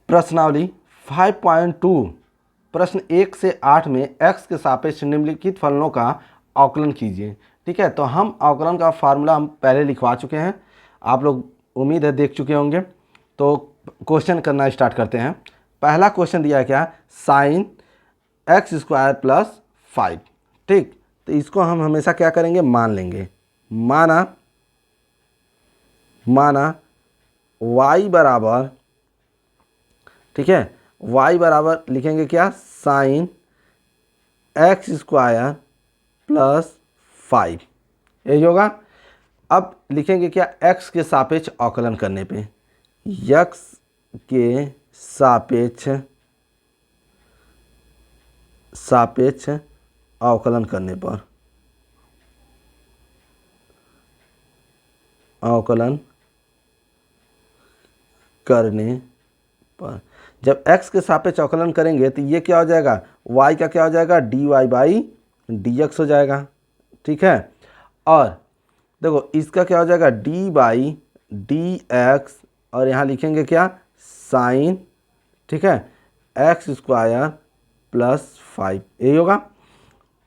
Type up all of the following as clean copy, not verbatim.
प्रश्नावली 5.2 प्रश्न 1 से 8 में x के सापेक्ष निम्नलिखित फलनों का अवकलन कीजिए। ठीक है, तो हम अवकलन का फार्मूला हम पहले लिखवा चुके हैं, आप लोग उम्मीद है देख चुके होंगे। तो क्वेश्चन करना स्टार्ट करते हैं। पहला क्वेश्चन दिया है क्या, साइन एक्स स्क्वायर प्लस 5। ठीक, तो इसको हम हमेशा क्या करेंगे, मान लेंगे। माना y बराबर, ठीक है, y बराबर लिखेंगे क्या, साइन एक्स स्क्वायर प्लस 5, यही होगा। अब लिखेंगे क्या, x के सापेक्ष अवकलन करने पे, x के सापेक्ष अवकलन करने पर, जब x के सापेक्ष अवकलन करेंगे तो ये क्या हो जाएगा, y का क्या हो जाएगा, dy/dx हो जाएगा। ठीक है, और देखो इसका क्या हो जाएगा, d/dx, और यहाँ लिखेंगे क्या, साइन, ठीक है, एक्स स्क्वायर प्लस 5, यही होगा।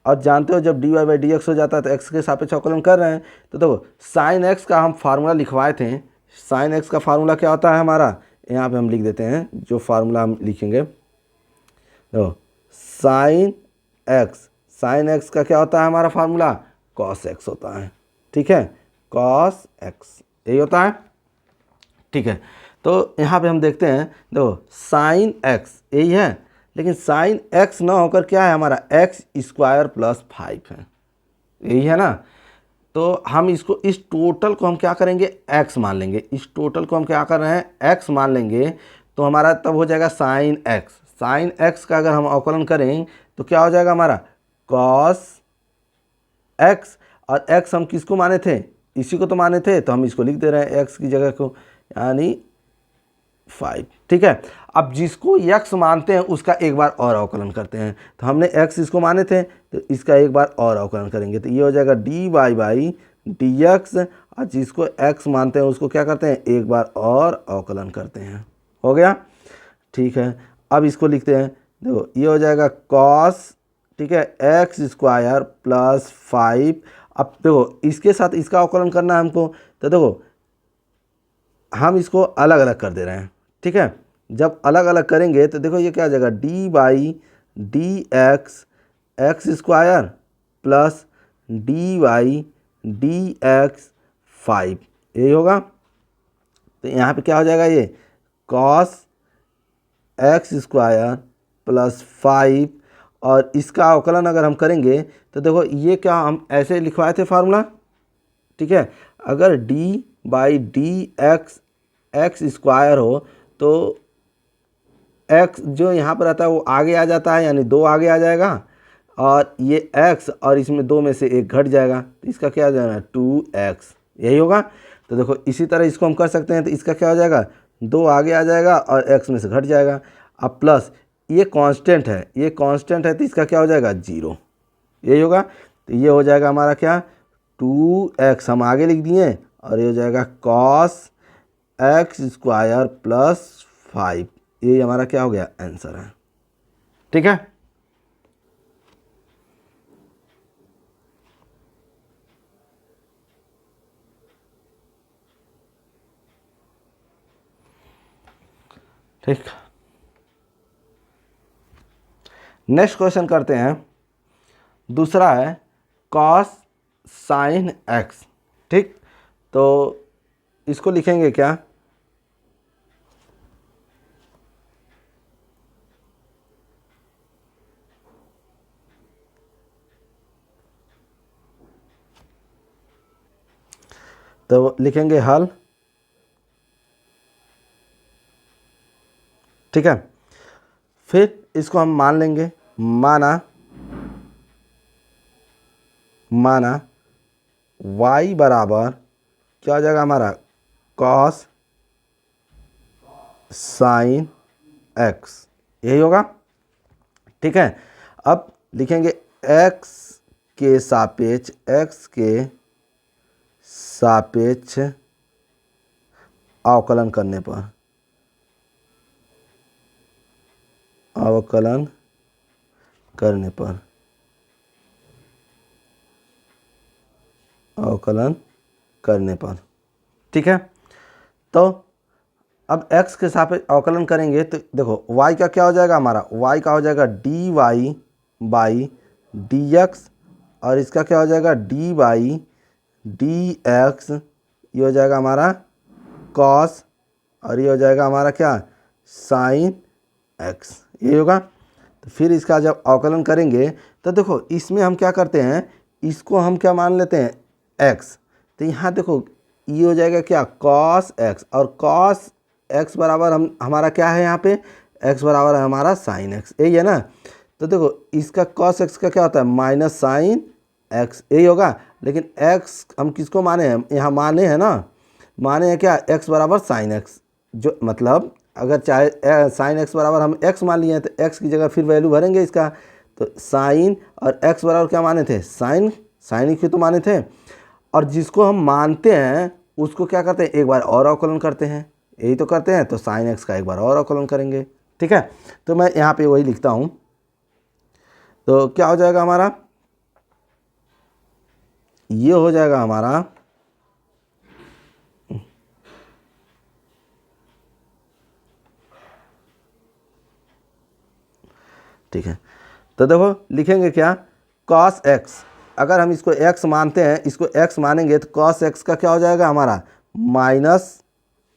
और जानते हो जब dy/dx हो जाता है तो x के सापेक्ष अवकलन कर रहे हैं, तो देखो साइन x का हम फार्मूला लिखवाए थे। साइन x का फार्मूला क्या होता है हमारा, यहाँ पे हम लिख देते हैं जो फार्मूला हम लिखेंगे। देखो साइन x का क्या होता है हमारा फार्मूला, कॉस x होता है। ठीक है, कॉस x यही होता है। ठीक है, तो यहाँ पे हम देखते हैं, देखो साइन x यही है, लेकिन साइन x ना होकर क्या है हमारा, एक्स स्क्वायर प्लस 5 है, यही है ना। तो हम इसको, इस टोटल को हम क्या करेंगे, x मान लेंगे। इस टोटल को हम क्या कर रहे हैं, x मान लेंगे, तो हमारा तब हो जाएगा साइन x। साइन x का अगर हम अवकलन करें तो क्या हो जाएगा हमारा, कॉस x, और x हम किसको माने थे, इसी को तो माने थे, तो हम इसको लिख दे रहे हैं x की जगह को, यानी 5। ठीक है, अब जिसको x मानते हैं उसका एक बार और अवकलन करते हैं। तो हमने x इसको माने थे, तो इसका एक बार और अवकलन करेंगे, तो ये हो जाएगा dy/dx, और जिसको x मानते हैं उसको क्या करते हैं, एक बार और अवकलन करते हैं। हो गया, ठीक है। अब इसको लिखते हैं, देखो ये हो जाएगा कॉस, ठीक है, एक्स स्क्वायर प्लस 5। अब देखो इसके साथ इसका अवकलन करना है हमको, तो देखो हम इसको अलग अलग कर दे रहे हैं। ठीक है, जब अलग अलग करेंगे तो देखो ये क्या हो जाएगा, d/dx x square plus dy/dx 5, यही होगा। तो यहाँ पे क्या हो जाएगा, ये कॉस एक्स स्क्वायर प्लस 5, और इसका अवकलन अगर हम करेंगे तो देखो ये क्या हम ऐसे लिखवाए थे फार्मूला। ठीक है, अगर d/dx एक्स स्क्वायर हो तो x जो यहाँ पर आता है वो आगे आ जाता है, यानी 2 आगे आ जाएगा, और ये x और इसमें 2 में से 1 घट जाएगा, तो इसका क्या हो जाएगा, 2x, यही होगा। तो देखो इसी तरह इसको हम कर सकते हैं, तो इसका क्या हो जाएगा, 2 आगे आ जाएगा और x में से घट जाएगा। अब प्लस ये कांस्टेंट है, तो इसका क्या हो जाएगा, 0, यही होगा। तो ये हो जाएगा हमारा क्या, 2x हम आगे लिख दिए, और ये हो जाएगा कॉस एक्स स्क्वायर प्लस 5, ये हमारा क्या हो गया, आंसर है। ठीक है, ठीक। नेक्स्ट क्वेश्चन करते हैं। दूसरा है कॉस साइन एक्स। ठीक, तो इसको लिखेंगे क्या, तो लिखेंगे हल। ठीक है, फिर इसको हम मान लेंगे। माना y बराबर क्या हो जाएगा हमारा, कॉस साइन x, यही होगा। ठीक है, अब लिखेंगे x के सापेक्ष अवकलन करने पर, अवकलन करने पर, अवकलन करने पर, ठीक है। तो अब x के सापेक्ष अवकलन करेंगे तो देखो y का क्या हो जाएगा हमारा, y का हो जाएगा dy बाई dx, और इसका क्या हो जाएगा dy dx, ये हो जाएगा हमारा cos, और ये हो जाएगा हमारा क्या sin x, ये होगा। तो फिर इसका जब अवकलन करेंगे तो देखो इसमें हम क्या करते हैं, इसको हम क्या मान लेते हैं x, तो यहाँ देखो ये हो जाएगा क्या cos x, और cos x बराबर हमारा क्या है यहाँ पे, x बराबर है हमारा sin x, यही है ना। तो देखो इसका cos x का क्या होता है माइनस sin x, यही होगा। लेकिन x हम किसको माने हैं, यहाँ माने हैं ना, माने हैं क्या x बराबर sin x, जो मतलब अगर चाहे sin x बराबर हम x मान लिए हैं तो x की जगह फिर वैल्यू भरेंगे इसका, तो sin और x बराबर क्या माने थे sin ही तो माने थे, और जिसको हम मानते हैं उसको क्या करते हैं एक बार और अवकलन करते हैं, यही तो करते हैं। तो sin x का एक बार और अवकलन करेंगे, ठीक है। तो मैं यहाँ पे वही लिखता हूँ, तो क्या हो जाएगा हमारा, ये हो जाएगा हमारा ठीक है। तो देखो लिखेंगे क्या cos x, अगर हम इसको x मानते हैं, इसको x मानेंगे तो cos x का क्या हो जाएगा हमारा माइनस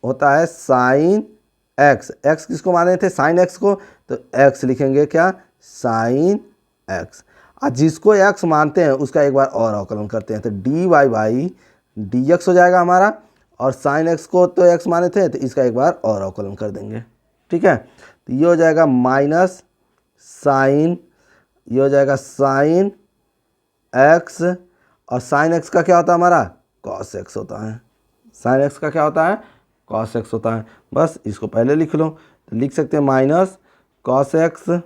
होता है sin x, x किसको माने थे sin x को, तो x लिखेंगे क्या sin x, और जिसको x मानते हैं उसका एक बार और अवकलन करते हैं, तो dy बाई dx हो जाएगा हमारा, और sin x को तो x माने थे तो इसका एक बार और अवकलन कर देंगे, ठीक है। तो ये हो जाएगा माइनस साइन, ये हो जाएगा साइन x, और साइन x का क्या होता है हमारा cos x होता है, साइन x का क्या होता है cos x होता है। बस इसको पहले लिख लो, तो लिख सकते हैं माइनस cos x,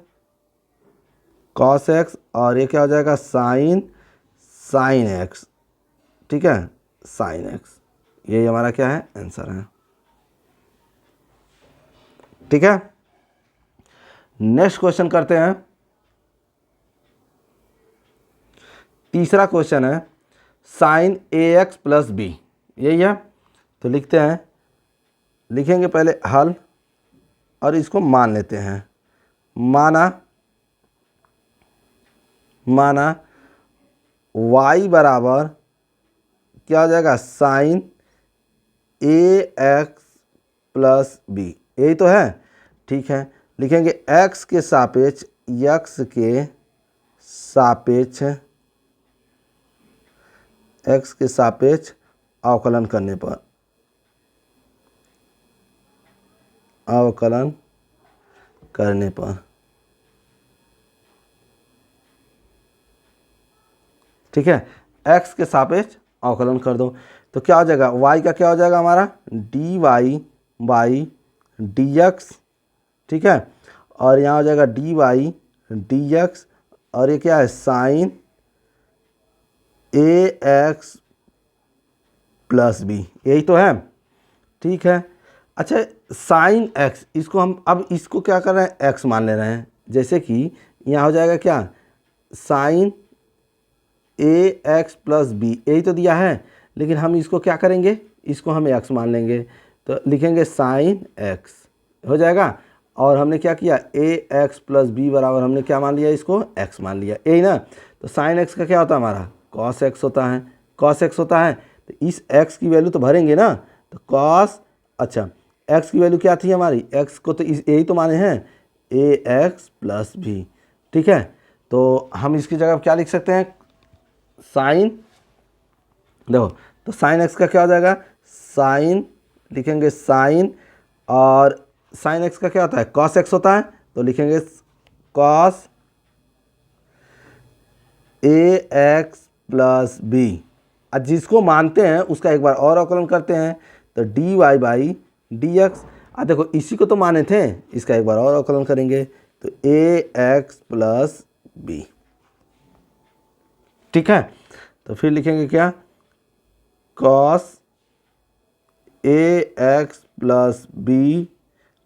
और ये क्या हो जाएगा साइन x, ठीक है साइन x, यही हमारा क्या है आंसर है, ठीक है। नेक्स्ट क्वेश्चन करते हैं, तीसरा क्वेश्चन है साइन ax प्लस बी, यही है। तो लिखते हैं, लिखेंगे पहले हल और इसको मान लेते हैं, माना y बराबर क्या हो जाएगा साइन ax प्लस बी, यही तो है, ठीक है। लिखेंगे x के सापेक्ष x के सापेक्ष अवकलन करने पर, अवकलन करने पर, ठीक है। x के सापेक्ष अवकलन कर दो तो क्या हो जाएगा y का क्या हो जाएगा हमारा dy बाई dx, ठीक है, और यहाँ हो जाएगा dy dx, और ये क्या है साइन ax प्लस बी, यही तो है, ठीक है। अच्छा साइन x, इसको हम अब इसको क्या कर रहे हैं x मान ले रहे हैं, जैसे कि यहाँ हो जाएगा क्या साइन ax प्लस बी, यही तो दिया है, लेकिन हम इसको क्या करेंगे, इसको हम x मान लेंगे, तो लिखेंगे साइन x हो जाएगा, और हमने क्या किया ax प्लस बी बराबर हमने क्या मान लिया, इसको x मान लिया, यही ना। तो साइन x का क्या होता है हमारा cos x होता है, cos x होता है, तो इस x की वैल्यू तो भरेंगे ना, तो cos, अच्छा x की वैल्यू क्या थी हमारी, x को तो यही तो माने हैं ax प्लस बी, ठीक है। तो हम इसकी जगह क्या लिख सकते हैं साइन, देखो तो साइन x का क्या हो जाएगा साइन, लिखेंगे साइन, और साइन x का क्या होता है cos x होता है, तो लिखेंगे cos ax प्लस बी, और जिसको मानते हैं उसका एक बार और अवकलन करते हैं, तो dy बाई dx, देखो इसी को तो माने थे, इसका एक बार और अवकलन करेंगे, तो ax प्लस बी, ठीक है। तो फिर लिखेंगे क्या cos ax प्लस बी,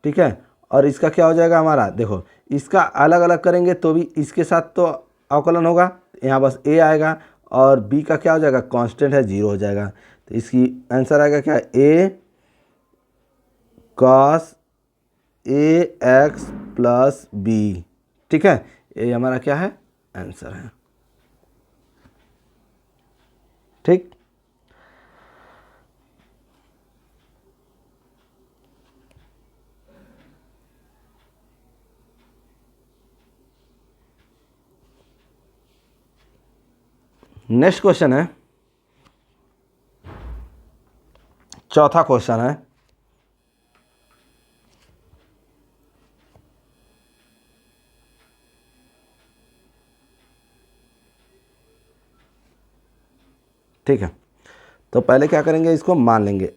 ठीक है, और इसका क्या हो जाएगा हमारा, देखो इसका अलग अलग करेंगे तो भी इसके साथ तो अवकलन होगा, यहाँ बस ए आएगा और बी का क्या हो जाएगा, कांस्टेंट है, 0 हो जाएगा। तो इसकी आंसर आएगा क्या, ए cos a x plus B. ठीक है, ये हमारा क्या है, आंसर है। ठीक, नेक्स्ट क्वेश्चन है, चौथा क्वेश्चन है, ठीक है। तो पहले क्या करेंगे, इसको मान लेंगे।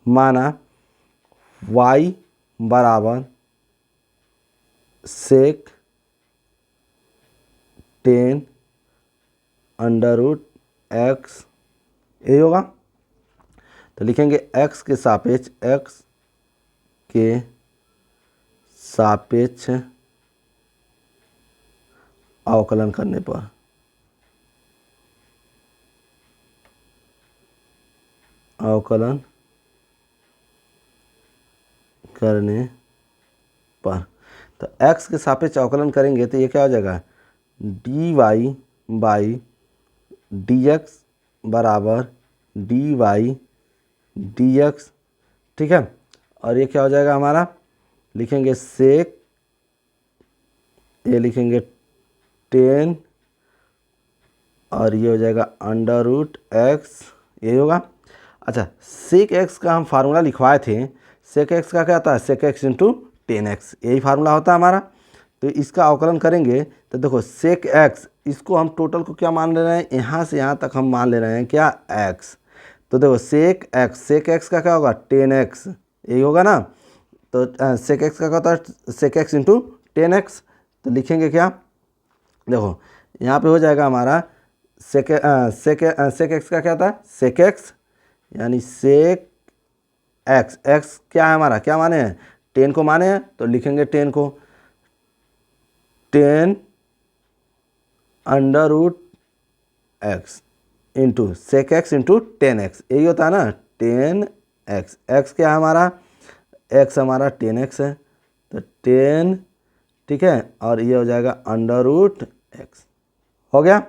माना y बराबर सेक 10 अंडर रूट एक्स ये होगा। तो लिखेंगे x के सापेक्ष अवकलन करने पर तो x के सापेक्ष अवकलन करेंगे तो ये क्या हो जाएगा, dy बाई dx बराबर dy dx। ठीक है, और ये क्या हो जाएगा हमारा, लिखेंगे सेक, ये लिखेंगे 10 और ये हो जाएगा अंडर रूट एक्स, यही होगा। अच्छा, सेक एक्स का हम फार्मूला लिखवाए थे, सेक एक्स का क्या आता है, सेक एक्स इंटू 10x, यही फार्मूला होता है हमारा। तो इसका अवकलन करेंगे तो देखो सेक एक्स, इसको हम टोटल को क्या मान ले रहे हैं, यहाँ से यहाँ तक हम मान ले रहे हैं क्या, x। तो देखो सेक एक्स का क्या होगा, 10x, यही होगा ना। तो सेक एक्स का क्या होता है, सेक एक्स इंटू 10x। तो लिखेंगे क्या, देखो यहाँ पे हो जाएगा हमारा सेक एक्स का क्या था, सेक एक्स यानी सेक एक्स, एक्स क्या है हमारा, क्या माने हैं, 10 को माने हैं। तो लिखेंगे 10 को 10 under root x into sec x into 10x, यही होता है ना 10x। x क्या है हमारा, x हमारा 10x है, तो 10, ठीक है, और ये हो जाएगा अंडर रूट एक्स, हो गया।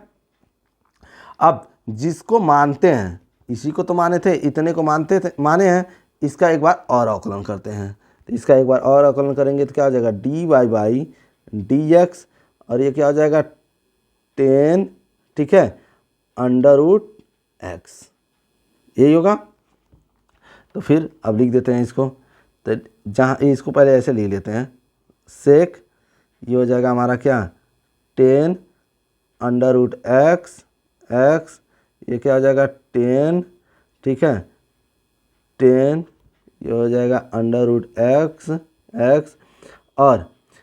अब जिसको मानते हैं, इसी को तो माने थे, इतने को माने हैं, इसका एक बार और अवकलन करते हैं। तो इसका एक बार और अवकलन करेंगे तो क्या हो जाएगा, dy बाई dx, और ये क्या हो जाएगा 10, ठीक है, अंडर रूट एक्स, यही होगा। तो फिर अब लिख देते हैं इसको, तो जहाँ इसको पहले ऐसे लिख लेते हैं, सेक, ये हो जाएगा हमारा क्या 10 अंडर रूट एक्स, एक्स, ये क्या हो जाएगा 10, ठीक है, 10, ये हो जाएगा अंडर रूट एक्स, एक्स, और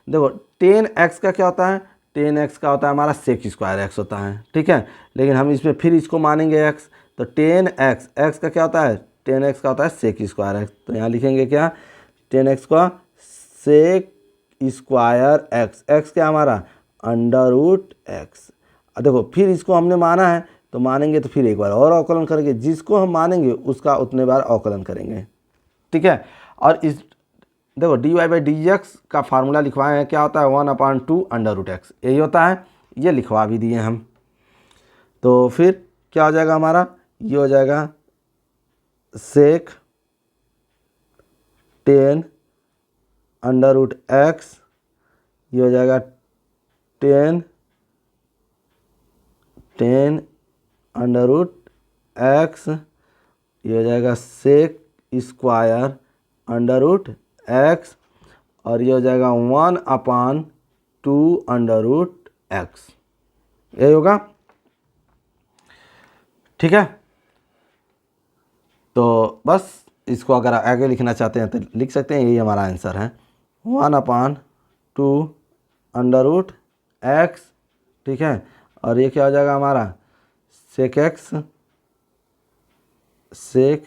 देखो 10x का क्या होता है, 10x का होता है हमारा सेक स्क्वायर एक्स होता है, ठीक है। लेकिन हम इसमें फिर इसको मानेंगे x, तो 10x, x का क्या होता है, 10x का होता है सेक स्क्वायर एक्स। तो यहाँ लिखेंगे क्या, 10x का सेक स्क्वायर एक्स, एक्स क्या हमारा अंडर रूट एक्स। देखो फिर इसको हमने माना है तो मानेंगे तो फिर एक बार और अवकलन करेंगे, जिसको हम मानेंगे उसका उतने बार अवकलन करेंगे, ठीक है। और इस देखो dy बाई dx का फार्मूला लिखवाए हैं, क्या होता है 1/2 अंडर रूट एक्स, यही होता है, ये लिखवा भी दिए हम। तो फिर क्या हो जाएगा हमारा, ये हो जाएगा सेक 10 अंडर रूट एक्स, ये हो जाएगा 10 अंडर रूट एक्स, ये हो जाएगा sec square under root x, और ये हो जाएगा 1/2 अंडर रूट एक्स, यही होगा, ठीक है। तो बस इसको अगर आगे लिखना चाहते हैं तो लिख सकते हैं, यही हमारा आंसर है 1/2 अंडर रूट एक्स, ठीक है। और ये क्या हो जाएगा हमारा sec x, sec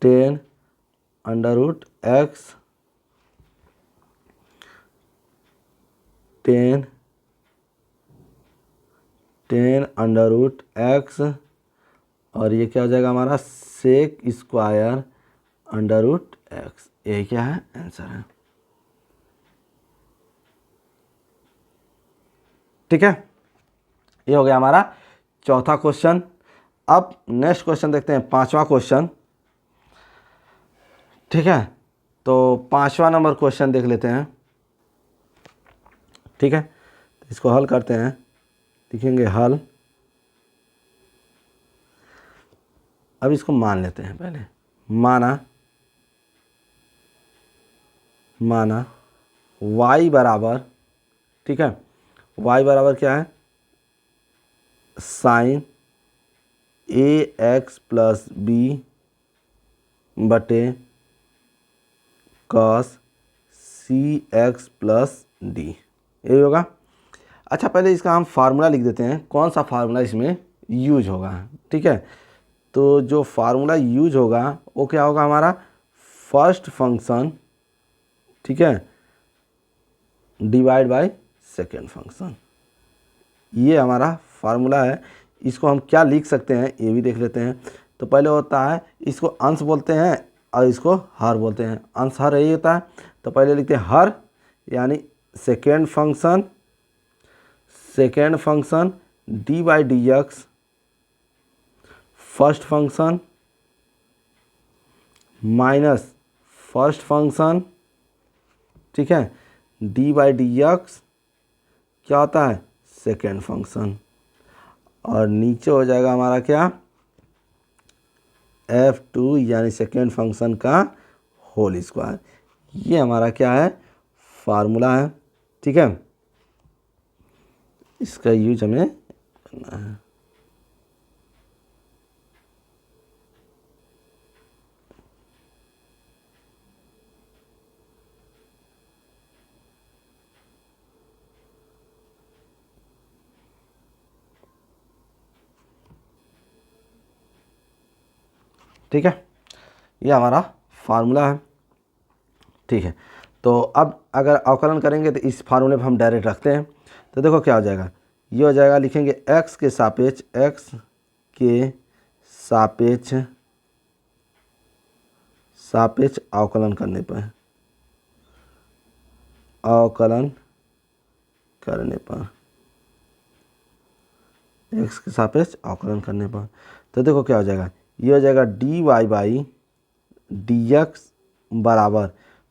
10 under root x 10 under root x, और ये क्या हो जाएगा हमारा sec square under root x. यही क्या है आंसर है। ठीक है, ये हो गया हमारा चौथा क्वेश्चन। अब नेक्स्ट क्वेश्चन देखते हैं, पांचवा क्वेश्चन। ठीक है, तो पांचवा नंबर क्वेश्चन देख लेते हैं। ठीक है, इसको हल करते हैं। लिखेंगे हल। अब इसको मान लेते हैं पहले। माना y बराबर, ठीक है, y बराबर क्या है, साइन ax प्लस बी बटे cos C X plus D, यही होगा। अच्छा, पहले इसका हम फार्मूला लिख देते हैं, कौन सा फार्मूला इसमें यूज होगा। ठीक है, तो जो फार्मूला यूज होगा वो क्या होगा हमारा, फर्स्ट फंक्शन, ठीक है, डिवाइड बाय सेकेंड फंक्शन, ये हमारा फार्मूला है। इसको हम क्या लिख सकते हैं ये भी देख लेते हैं। तो पहले होता है, इसको अंश बोलते हैं और इसको हर बोलते हैं। अंश हर यही होता है। तो पहले लिखते हैं हर, यानी second function D by D x, first function minus first function, ठीक है, डी बाई डी एक्स क्या होता है, सेकेंड फंक्शन, और नीचे हो जाएगा हमारा क्या, f2 यानी सेकेंड फंक्शन का होल स्क्वायर। ये हमारा क्या है, फार्मूला है। ठीक है, इसका यूज हमें करना है। ठीक है, ये हमारा फार्मूला है। ठीक है, तो अब अगर अवकलन करेंगे तो इस फार्मूले पर हम डायरेक्ट रखते हैं। तो देखो क्या हो जाएगा, ये हो जाएगा, लिखेंगे x के सापेक्ष अवकलन करने पर, x के सापेक्ष अवकलन करने पर, तो देखो क्या हो जाएगा, ये हो जाएगा dy बाई dx बराबर,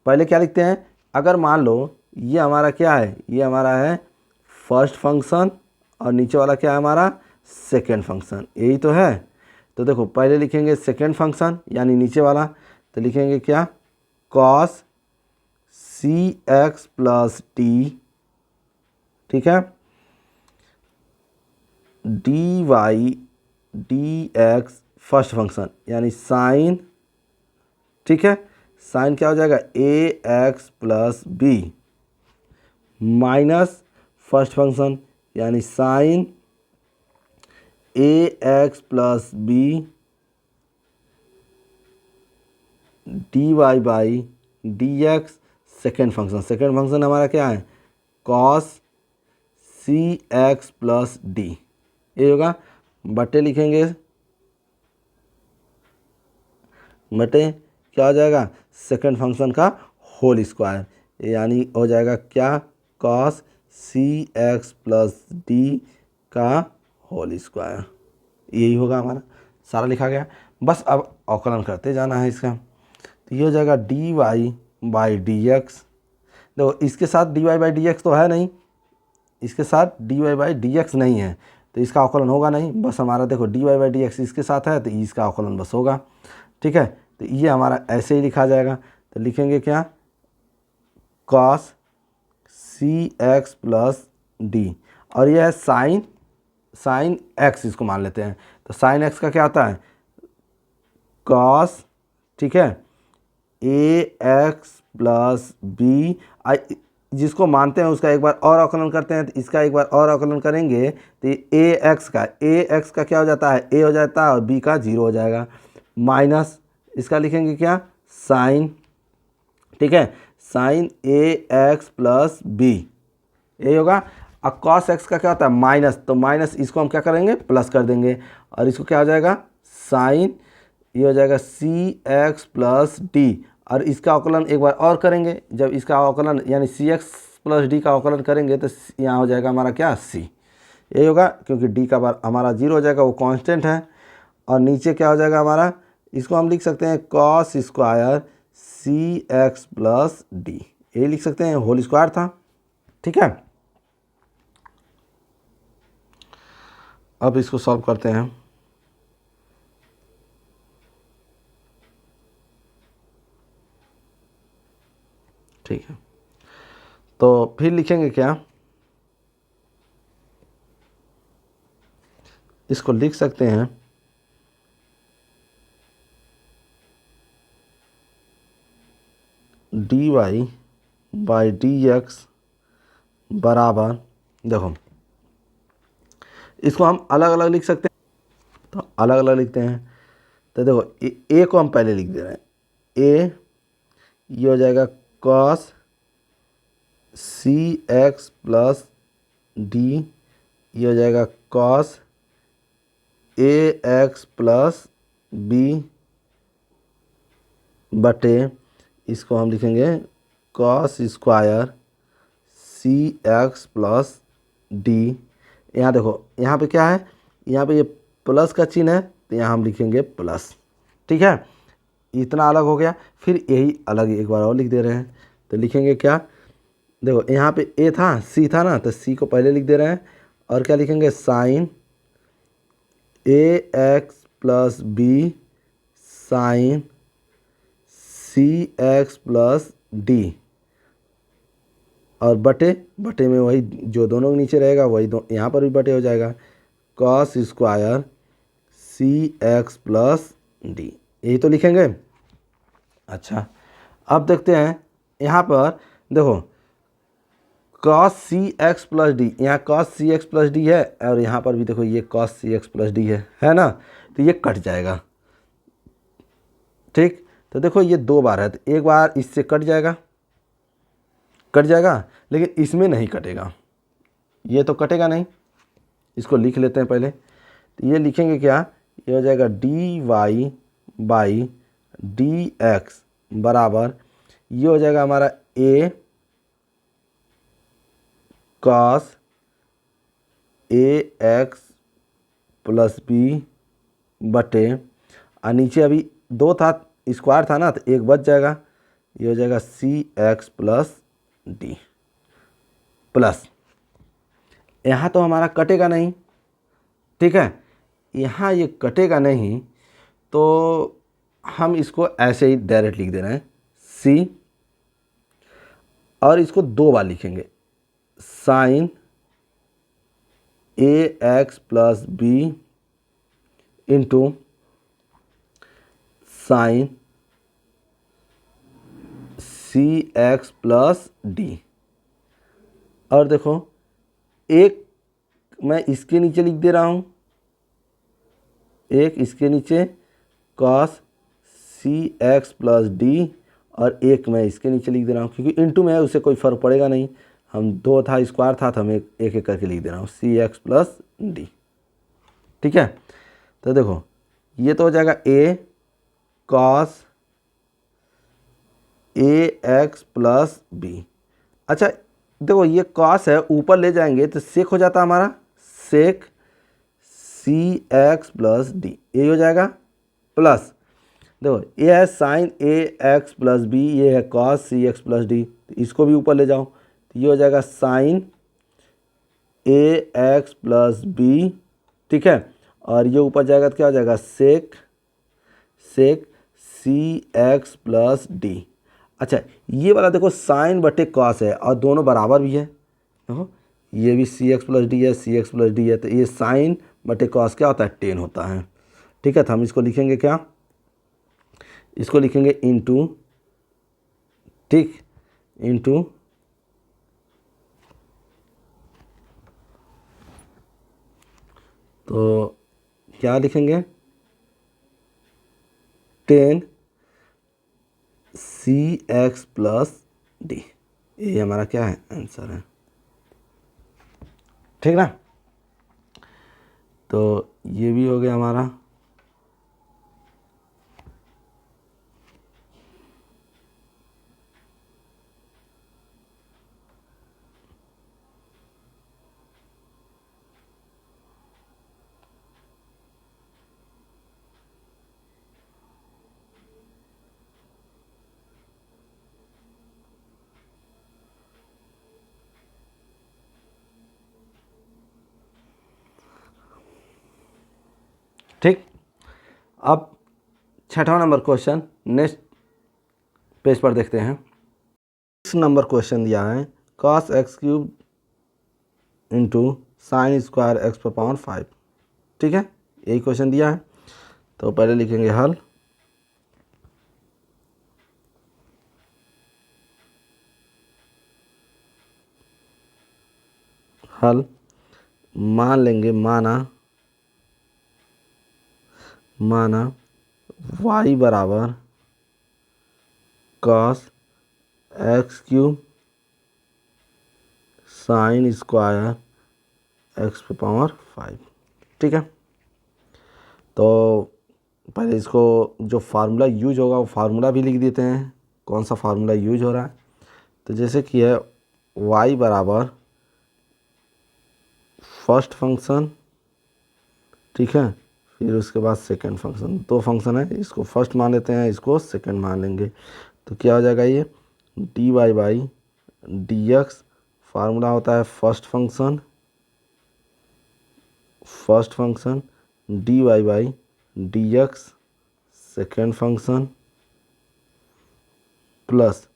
पहले क्या लिखते हैं, अगर मान लो ये हमारा क्या है, ये हमारा है फर्स्ट फंक्शन और नीचे वाला क्या है हमारा सेकेंड फंक्शन, यही तो है। तो देखो पहले लिखेंगे सेकेंड फंक्शन यानी नीचे वाला, तो लिखेंगे क्या, cos C X plus T, ठीक है, D Y D x first function यानी साइन, ठीक है, साइन क्या हो जाएगा, A x plus B minus first function यानी sine A x plus B D Y by D x second function हमारा क्या है, cos C X plus D, ये होगा, बटे लिखेंगे, बटे क्या हो जाएगा, सेकेंड फंक्शन का होल स्क्वायर, यानी हो जाएगा क्या, cos C X plus D का होल स्क्वायर, यही होगा हमारा, सारा लिखा गया। बस अब अवकलन करते जाना है इसका। तो ये हो जाएगा d Y by D x, देखो इसके साथ d Y by D x तो है नहीं, इसके साथ d Y by D x नहीं है, तो इसका अवकलन होगा नहीं। बस हमारा देखो d Y by D x इसके साथ है तो इसका अवकलन बस होगा। ठीक है, तो ये हमारा ऐसे ही लिखा जाएगा। तो लिखेंगे क्या, cos C X plus D, और यह है साइन एक्स, इसको मान लेते हैं। तो साइन एक्स का क्या आता है, कॉस, ठीक है, ए एक्स प्लस बी, जिसको मानते हैं उसका एक बार और अवकलन करते हैं, तो इसका एक बार और अवकलन करेंगे तो ए एक्स का क्या हो जाता है, ए हो जाता है और बी का 0 हो जाएगा, माइनस इसका लिखेंगे क्या, साइन, ठीक है, sign A x plus B, यही होगा। अब कॉस एक्स का क्या होता है माइनस, तो माइनस इसको हम क्या करेंगे प्लस कर देंगे, और इसको क्या हो जाएगा साइन, ये हो जाएगा सी एक्स प्लस डी, और इसका अवकलन एक बार और करेंगे, जब इसका अवकलन यानी सी एक्स प्लस डी का अवकलन करेंगे तो यहाँ हो जाएगा हमारा क्या सी, यही होगा, क्योंकि डी का बार हमारा जीरो हो जाएगा, वो कांस्टेंट है। और नीचे क्या हो जाएगा हमारा, इसको हम लिख सकते हैं कॉस स्क्वायर सी एक्स प्लस डी, ये लिख सकते हैं, होल स्क्वायर था, ठीक है। अब इसको सॉल्व करते हैं। ठीक है, तो फिर लिखेंगे क्या, इसको लिख सकते हैं d Y by D x बराबर, देखो इसको हम अलग अलग लिख सकते हैं, तो अलग अलग लिखते हैं। तो देखो ए को हम पहले लिख दे रहे हैं, ए ये हो जाएगा cos C X plus D, ये हो जाएगा cos a x plus b बटे, इसको हम लिखेंगे कॉस स्क्वायर सी एक्स प्लस डी। यहाँ देखो यहाँ पे क्या है, यहाँ पे ये प्लस का चिन्ह है, तो यहाँ हम लिखेंगे प्लस, ठीक है। इतना अलग हो गया, फिर यही अलग एक बार और लिख दे रहे हैं, तो लिखेंगे क्या, देखो यहाँ पे ए था सी था ना, तो सी को पहले लिख दे रहे हैं, और क्या लिखेंगे sine A x plus B sign C X plus D, और बटे बटे में वही जो दोनों के नीचे रहेगा वही यहाँ पर भी बटे हो जाएगा, कॉस स्क्वायर सी एक्स प्लस डी, यही तो लिखेंगे। अच्छा, अब देखते हैं यहाँ पर, देखो cos C X plus D, यहाँ cos C X plus D है, और यहाँ पर भी देखो ये cos C X plus D है ना, तो ये कट जाएगा, ठीक। तो देखो ये दो बार है, तो एक बार इससे कट जाएगा, लेकिन इसमें नहीं कटेगा, ये तो कटेगा नहीं, इसको लिख लेते हैं पहले। तो ये लिखेंगे क्या, ये हो जाएगा d Y by D x बराबर, ये हो जाएगा हमारा a cos a x plus b बटे, और नीचे अभी दो था स्क्वायर था ना, तो एक बच जाएगा, ये हो जाएगा सी एक्स प्लस डी प्लस, यहाँ तो हमारा कटेगा नहीं, ठीक है, यहाँ ये कटेगा नहीं, तो हम इसको ऐसे ही डायरेक्ट लिख दे रहे हैं सी, और इसको दो बार लिखेंगे sine A x plus B into sine C X plus D, और देखो एक मैं इसके नीचे लिख दे रहा हूँ, एक इसके नीचे cos C X plus D, और एक मैं इसके नीचे लिख दे रहा हूँ, क्योंकि इंटू में है उससे कोई फ़र्क पड़ेगा नहीं, हम दो था स्क्वायर था, तो हम एक एक करके लिख दे रहा हूँ सी एक्स प्लस डी, ठीक है। तो देखो ये तो हो जाएगा ए cos a x plus B. अच्छा देखो ये कॉस है, ऊपर ले जाएंगे तो सेक हो जाता हमारा, सेक सी एक्स प्लस डी, ये हो जाएगा प्लस, देखो ये है sign A x plus B, ये है cos C X plus D, तो इसको भी ऊपर ले जाओ, तो ये हो जाएगा sign A x plus B, ठीक है, और ये ऊपर जाएगा तो क्या हो जाएगा सेक सी एक्स प्लस डी। अच्छा ये वाला देखो साइन बटे कॉस है, और दोनों बराबर भी है, देखो ये भी सी एक्स प्लस डी है, सी एक्स प्लस डी है, तो ये साइन बटे कॉस क्या होता है 10 होता है, ठीक है। तो हम इसको लिखेंगे क्या, इसको लिखेंगे इंटू, ठीक, इंटू तो क्या लिखेंगे 10 सी एक्स प्लस डी, ये हमारा क्या है आंसर है, ठीक ना। तो ये भी हो गया हमारा। ठीक, अब छठा नंबर क्वेश्चन नेक्स्ट पेज पर देखते हैं। 6 नंबर क्वेश्चन दिया है cos x cube into sine square x पर पावर 5, ठीक है, यही क्वेश्चन दिया है। तो पहले लिखेंगे हल, हल मान लेंगे, माना y बराबर cos x cube sine square x पे पावर 5, ठीक है। तो पहले इसको जो फार्मूला यूज होगा वो फार्मूला भी लिख देते हैं, कौन सा फार्मूला यूज हो रहा है। तो जैसे कि है y बराबर फर्स्ट फंक्शन, ठीक है, फिर उसके बाद सेकंड फंक्शन, दो फंक्शन है, इसको फर्स्ट मान लेते हैं, इसको सेकंड मान लेंगे। तो क्या हो जाएगा, ये d Y by D x, formula होता है first function d Y by D x second function plus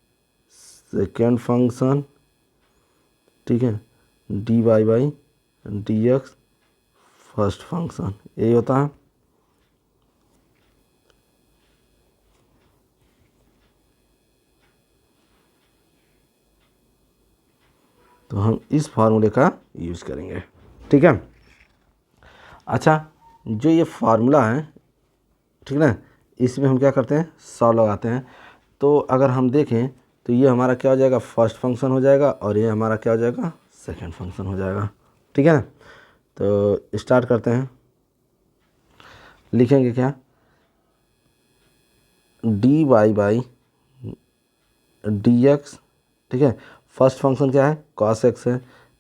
second function, ठीक है, D Y by D x first function, यही होता है। तो हम इस फार्मूले का यूज़ करेंगे, ठीक है। अच्छा, जो ये फार्मूला है, ठीक ना, इसमें हम क्या करते हैं, 100 लगाते हैं। तो अगर हम देखें तो ये हमारा क्या हो जाएगा, फर्स्ट फंक्शन हो जाएगा, और ये हमारा क्या हो जाएगा, सेकंड फंक्शन हो जाएगा, ठीक है ना। तो स्टार्ट करते हैं, लिखेंगे क्या, d Y by D x, ठीक है, फर्स्ट फंक्शन क्या है, कॉस एक्स है,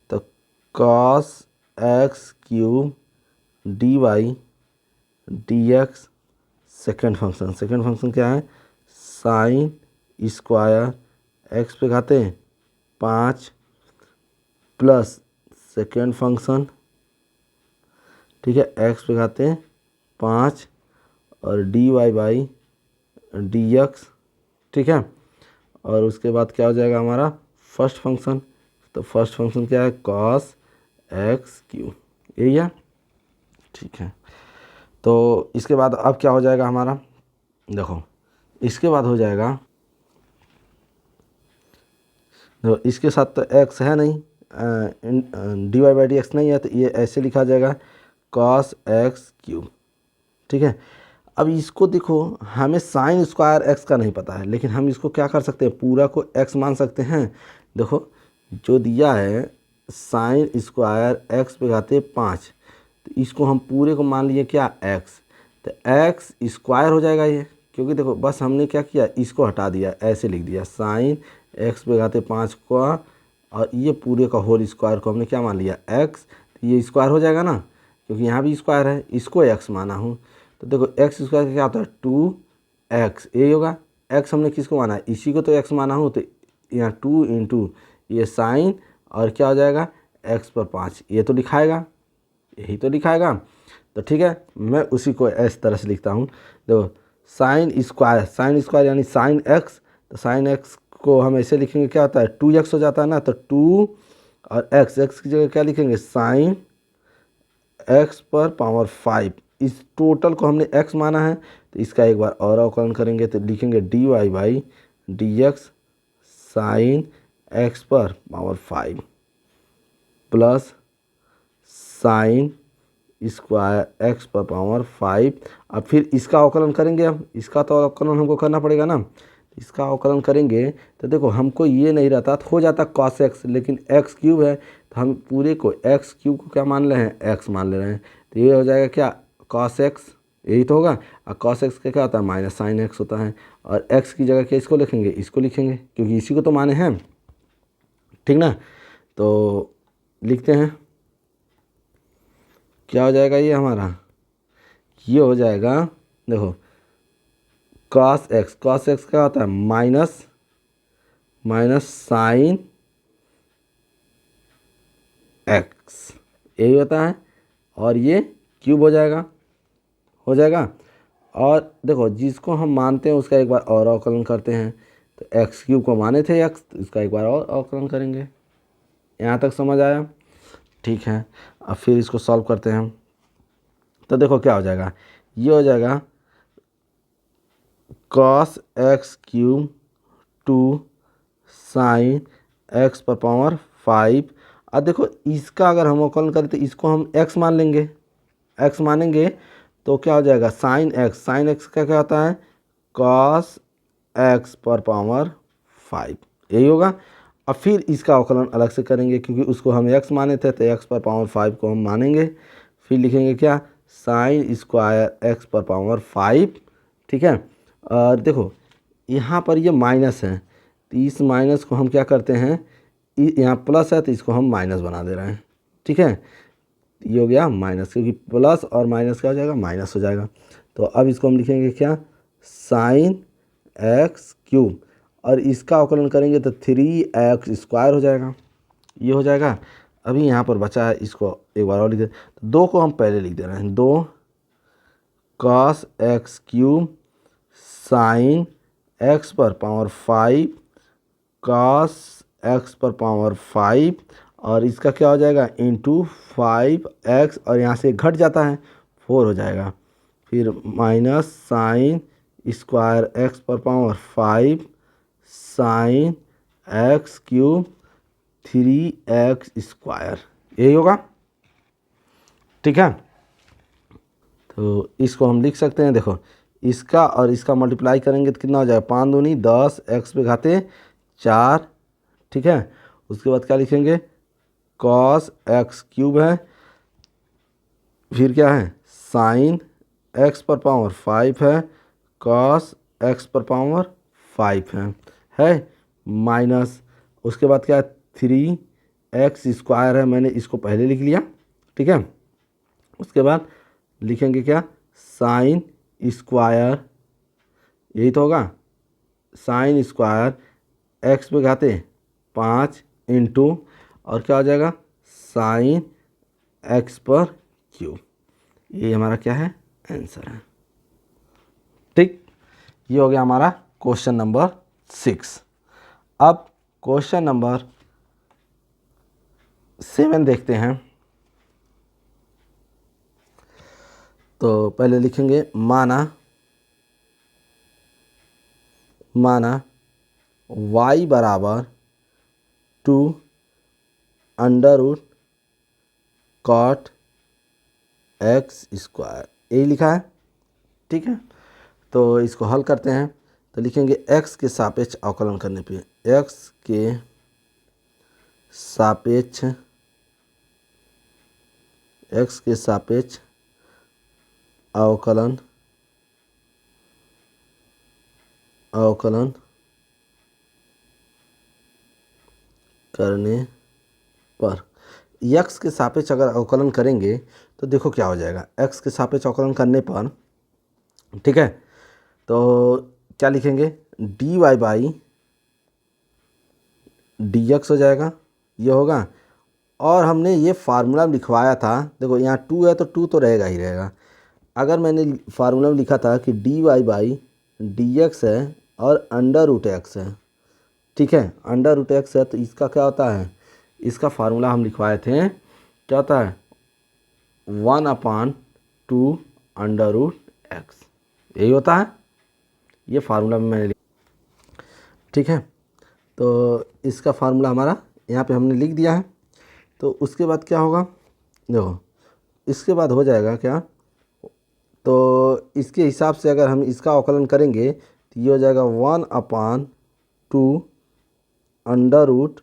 तो cos x cube d Y D x second function क्या है, साइन स्क्वायर एक्स पे घाते हैं 5 प्लस सेकेंड फंक्शन, ठीक है, एक्स पे घाते हैं 5 और d Y by D x, ठीक है। और उसके बाद क्या हो जाएगा हमारा फर्स्ट फंक्शन, तो फर्स्ट फंक्शन क्या है, कॉस एक्स क्यू, यही है, ठीक है। तो इसके बाद अब क्या हो जाएगा हमारा, देखो इसके बाद हो जाएगा, तो इसके साथ तो एक्स है नहीं, d Y by D x नहीं है, तो ये ऐसे लिखा जाएगा कॉस एक्स क्यूब, ठीक है। अब इसको देखो, हमें साइन स्क्वायर एक्स का नहीं पता है, लेकिन हम इसको क्या कर सकते हैं, पूरा को एक्स मान सकते हैं। देखो जो दिया है साइन स्क्वायर एक्स पे घाते 5, तो इसको हम पूरे को मान लिए क्या, एक्स, तो एक्स स्क्वायर हो जाएगा ये, क्योंकि देखो बस हमने क्या किया, इसको हटा दिया, ऐसे लिख दिया साइन एक्स पे घाते 5 का, और ये पूरे का होल स्क्वायर को हमने क्या मान लिया, एक्स, तो ये स्क्वायर हो जाएगा ना, क्योंकि यहाँ भी स्क्वायर है, इसको एक्स माना हूँ। तो देखो एक्स स्क्वायर का क्या होता है, 2x, यही होगा, एक्स हमने किसको माना है, इसी को तो एक्स माना हूँ, तो यहाँ 2 इंटू ये साइन, और क्या हो जाएगा x पर 5, ये तो दिखाएगा, यही तो दिखाएगा। तो ठीक है, मैं उसी को इस तरह से लिखता हूँ, देखो साइन स्क्वायर यानी साइन x, तो साइन x को हम ऐसे लिखेंगे, क्या होता है 2x हो जाता है ना, तो 2 और x की जगह क्या लिखेंगे, साइन x पर पावर 5, इस टोटल को हमने x माना है, तो इसका एक बार और अवकलन करेंगे, तो लिखेंगे d Y by D x sine x पर power 5 plus sine square x पर पावर 5। अब फिर इसका अवकलन करेंगे, हम इसका तो अवकलन हमको करना पड़ेगा ना, इसका अवकलन करेंगे तो देखो हमको ये नहीं रहता तो हो जाता cos x, लेकिन x क्यूब है तो हम पूरे को x क्यूब को क्या मान रहे हैं, x मान ले रहे हैं। तो ये हो जाएगा क्या, cos x, यही तो होगा। और cos x का क्या होता है, माइनस साइन x होता है। और x की जगह क्या इसको लिखेंगे, इसको लिखेंगे क्योंकि इसी को तो माने हैं, ठीक ना। तो लिखते हैं, क्या हो जाएगा ये हमारा, ये हो जाएगा देखो cos x क्या होता है, माइनस साइन x, यही होता है। और ये क्यूब हो जाएगा और देखो जिसको हम मानते हैं उसका एक बार और अवकलन करते हैं। तो एक्स क्यूब को माने थे x, तो इसका एक बार और अवकलन करेंगे। यहाँ तक समझ आया, ठीक है। अब फिर इसको सॉल्व करते हैं। तो देखो क्या हो जाएगा, ये हो जाएगा cos x cube 2 sine x पर पावर 5। अब देखो इसका अगर हम अवकलन करें तो इसको हम x मान लेंगे, x मानेंगे तो क्या हो जाएगा, साइन x का क्या होता है, cos x पर पावर 5, यही होगा। अब फिर इसका अवकलन अलग से करेंगे क्योंकि उसको हम x माने थे, तो x पर पावर 5 को हम मानेंगे। फिर लिखेंगे क्या, साइन स्क्वायर x पर पावर 5, ठीक है। और देखो यहाँ पर ये माइनस है, तो इस माइनस को हम क्या करते हैं, यहाँ प्लस है तो इसको हम माइनस बना दे रहे हैं, ठीक है। ये हो गया माइनस, क्योंकि प्लस और माइनस क्या हो जाएगा, माइनस हो जाएगा। तो अब इसको हम लिखेंगे क्या, साइन x क्यूब, और इसका अवकलन करेंगे तो 3x स्क्वायर हो जाएगा, ये हो जाएगा। अभी यहाँ पर बचा है, इसको एक बार और लिख दे। तो 2 को हम पहले लिख दे रहे हैं, 2 cos x cube sign x पर पावर 5 cos x पर पावर 5, और इसका क्या हो जाएगा, इंटू 5x, और यहाँ से घट जाता है 4 हो जाएगा। फिर माइनस साइन स्क्वायर x पर power 5 sine x cube 3x square, यही होगा, ठीक है। तो इसको हम लिख सकते हैं, देखो इसका और इसका मल्टीप्लाई करेंगे तो कितना हो जाएगा, 5 दूनी 10 x पे घाते 4, ठीक है। उसके बाद क्या लिखेंगे, cos x क्यूब है, फिर क्या है, साइन x पर पावर 5 है, cos x पर पावर 5 है माइनस, उसके बाद क्या है, 3x स्क्वायर है, मैंने इसको पहले लिख लिया, ठीक है। उसके बाद लिखेंगे क्या, साइन स्क्वायर, यही तो होगा, साइन स्क्वायर x पे घाते 5 इंटू, और क्या हो जाएगा, साइन x पर क्यूब, ये हमारा क्या है, आंसर है, ठीक। ये हो गया हमारा क्वेश्चन नंबर 6। अब क्वेश्चन नंबर 7 देखते हैं। तो पहले लिखेंगे, माना y बराबर 2 under root cot x square, यही लिखा है, ठीक है। तो इसको हल करते हैं। तो लिखेंगे x के सापेक्ष अवकलन करने पे, x के सापेक्ष अवकलन करने पर, x के सापेक्ष अगर अवकलन करेंगे तो देखो क्या हो जाएगा, x के सापेक्ष अवकलन करने पर, ठीक है। तो क्या लिखेंगे, dy बाई dx हो जाएगा, ये होगा। और हमने ये फार्मूला लिखवाया था, देखो यहाँ 2 है तो 2 तो रहेगा ही रहेगा। अगर मैंने फार्मूला में लिखा था कि dy बाई dx है और अंडर रूट x है, ठीक है, अंडर रूट x है, तो इसका क्या होता है, इसका फार्मूला हम लिखवाए थे, क्या होता है, 1/2 अंडर रूट x, यही होता है, ये फार्मूला में मैंने, ठीक है। तो इसका फार्मूला हमारा यहाँ पे हमने लिख दिया है। तो उसके बाद क्या होगा, देखो इसके बाद हो जाएगा क्या, तो इसके हिसाब से अगर हम इसका अवकलन करेंगे तो तो ये हो जाएगा 1/2 under root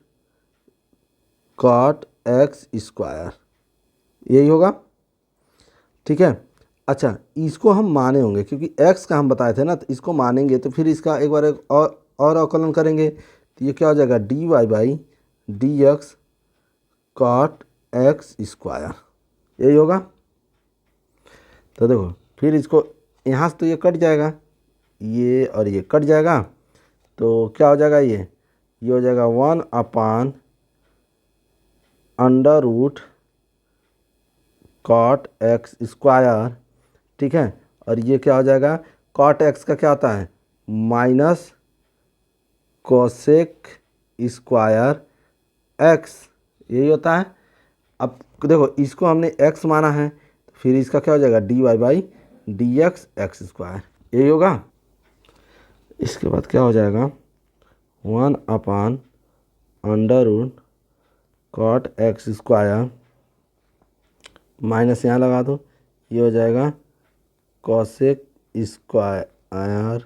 cot x square, यही होगा। ठीक है। अच्छा, इसको हम माने होंगे क्योंकि x का हम बताए थे ना, तो इसको मानेंगे तो फिर इसका एक बार और अवकलन करेंगे तो ये क्या हो जाएगा dy/dx कॉट एक्स स्क्वायर, यही होगा। तो देखो फिर इसको यहाँ से तो ये कट जाएगा, ये और ये कट जाएगा, तो क्या हो जाएगा ये हो जाएगा 1/√कॉट एक्स स्क्वायर। ठीक है। और ये क्या हो जाएगा, कॉट एक्स का क्या होता है माइनस कोसेक स्क्वायर एक्स, यही होता है। अब देखो इसको हमने x माना है, तो फिर इसका क्या हो जाएगा dy/dx एक्स स्क्वायर, यही होगा। इसके बाद क्या हो जाएगा 1/√कॉट एक्स स्क्वायर माइनस यहाँ लगा दो, ये हो जाएगा कोसेक स्क्वायर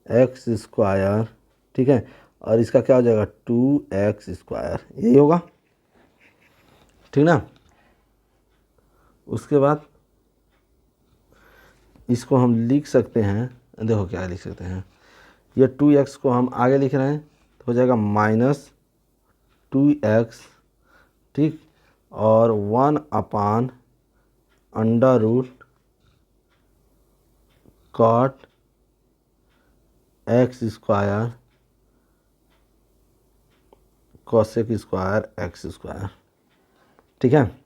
एक्स स्क्वायर। ठीक है। और इसका क्या हो जाएगा 2x स्क्वायर, यही होगा। ठीक ना। उसके बाद इसको हम लिख सकते हैं, देखो क्या लिख सकते हैं, ये 2x को हम आगे लिख रहे हैं तो हो जाएगा -2x। ठीक। और 1/√कॉट X square cosec square X square. ठीक है।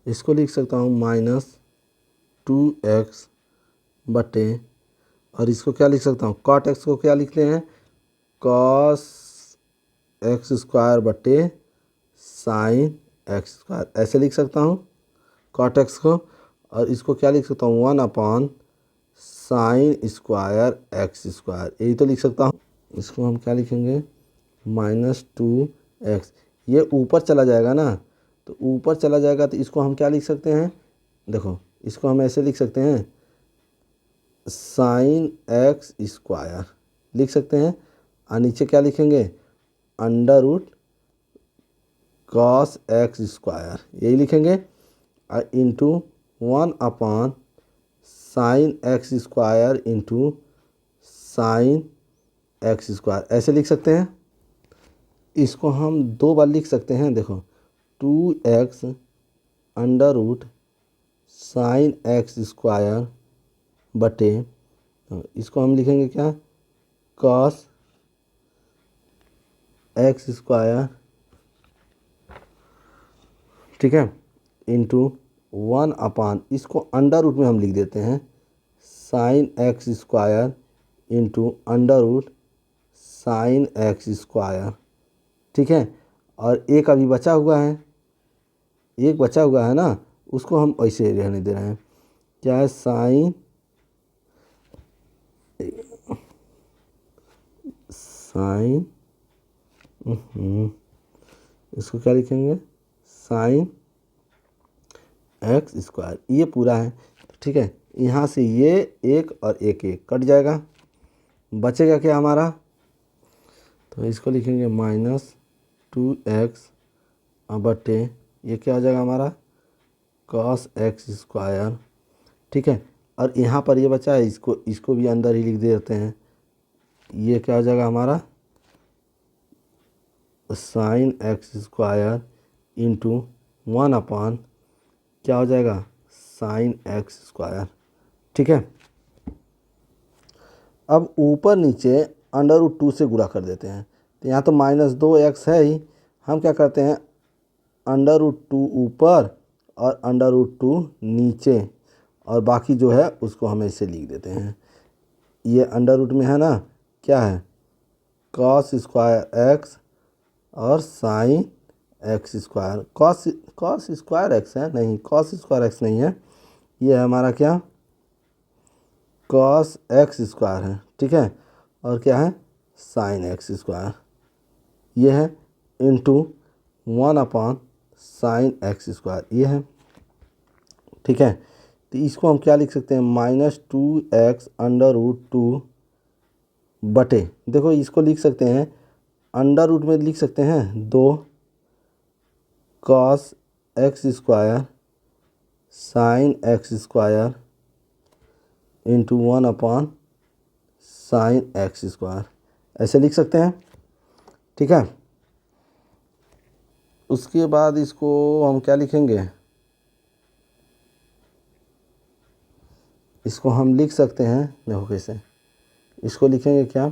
इसको लिख सकता हूँ -2x बटे, और इसको क्या लिख सकता हूँ कॉट एक्स को क्या लिखते हैं कॉस एक्स स्क्वायर बटे साइन एक्स स्क्वायर, ऐसे लिख सकता हूँ कॉट एक्स को। और इसको क्या लिख सकता हूँ 1/साइन स्क्वायर एक्स स्क्वायर, यही तो लिख सकता हूँ। इसको हम क्या लिखेंगे -2x, ये ऊपर चला जाएगा ना, तो ऊपर चला जाएगा तो इसको हम क्या लिख सकते हैं, देखो इसको हम ऐसे लिख सकते हैं साइन एक्स स्क्वायर लिख सकते हैं। और नीचे क्या लिखेंगे under root cos X square, यही लिखेंगे। और इंटू 1/साइन X square into sine x square, ऐसे लिख सकते हैं। इसको हम दो बार लिख सकते हैं, देखो 2x under root sine x square बटे, इसको हम लिखेंगे क्या कॉस एक्स स्क्वायर। ठीक है। इंटू 1/, इसको अंडर रूट में हम लिख देते हैं sine x square into under root sine x square. ठीक है। और एक अभी बचा हुआ है, एक बचा हुआ है ना, उसको हम ऐसे रहने दे रहे हैं, क्या है साइन इसको क्या लिखेंगे साइन एक्स स्क्वायर, ये पूरा है। ठीक है। यहाँ से ये एक और एक कट जाएगा, बचेगा क्या हमारा, तो इसको लिखेंगे -2x बटे, ये क्या हो जाएगा हमारा कॉस एक्स स्क्वायर। ठीक है। और यहाँ पर ये बचा है, इसको भी अंदर ही लिख देते हैं, ये क्या हो जाएगा हमारा साइन एक्स स्क्वायर इंटू 1/, क्या हो जाएगा साइन एक्स स्क्वायर। ठीक है। अब ऊपर नीचे अंडर रूट 2 से गुणा कर देते हैं, तो यहाँ तो -2x है ही, हम क्या करते हैं अंडर रूट 2 ऊपर और अंडर रूट 2 नीचे, और बाकी जो है उसको हम ऐसे लिख देते हैं। ये अंडर रूट में है ना, क्या है कॉस स्क्वायर एक्स और sine x square. Cos square x है, नहीं कॉस स्क्वायर एक्स नहीं है, ये है हमारा क्या कॉस एक्स स्क्वायर है, ठीक है। और क्या है साइन एक्स स्क्वायर, ये है इंटू 1 साइन एक्स स्क्वायर, ये है, ठीक है। तो इसको हम क्या लिख सकते हैं -2x√2 बटे, देखो इसको लिख सकते हैं अंडर रूट में लिख सकते हैं 2 cos X square sine x square into 1 sine x square, ऐसे लिख सकते हैं, ठीक है। उसके बाद इसको हम क्या लिखेंगे, इसको हम लिख सकते हैं, देखो कैसे इसको लिखेंगे क्या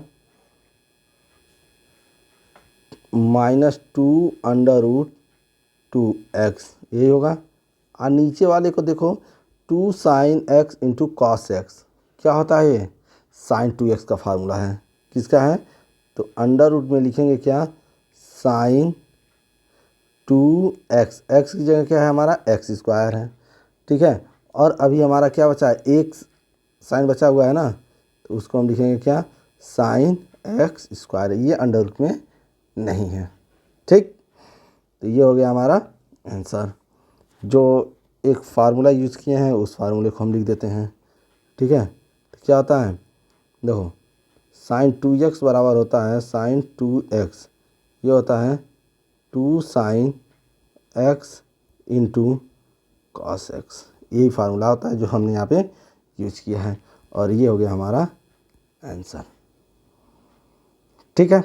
-2√2x, यही होगा। और नीचे वाले को देखो 2 sine x into cos x, क्या होता है ये साइन 2x का फार्मूला है, किसका है, तो अंडर रूट में लिखेंगे क्या साइन 2x, एक्स की जगह क्या है हमारा एक्स स्क्वायर है, ठीक है। और अभी हमारा क्या बचा है, एक साइन बचा हुआ है ना, तो उसको हम लिखेंगे क्या साइन एक्स स्क्वायर, ये अंडर रूट में नहीं है, ठीक। तो ये हो गया हमारा आंसर। जो एक फार्मूला यूज़ किए हैं उस फार्मूले को हम लिख देते हैं, ठीक है। तो क्या होता है, देखो साइन 2x बराबर होता है साइन 2x, ये होता है 2 sine x into cos x, यही फार्मूला होता है जो हमने यहाँ पे यूज किया है। और ये हो गया हमारा आंसर, ठीक है।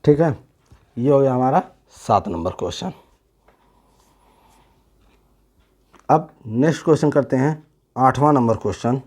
ठीक है, ये हो गया हमारा 7 नंबर क्वेश्चन। अब नेक्स्ट क्वेश्चन करते हैं 8वां नंबर क्वेश्चन।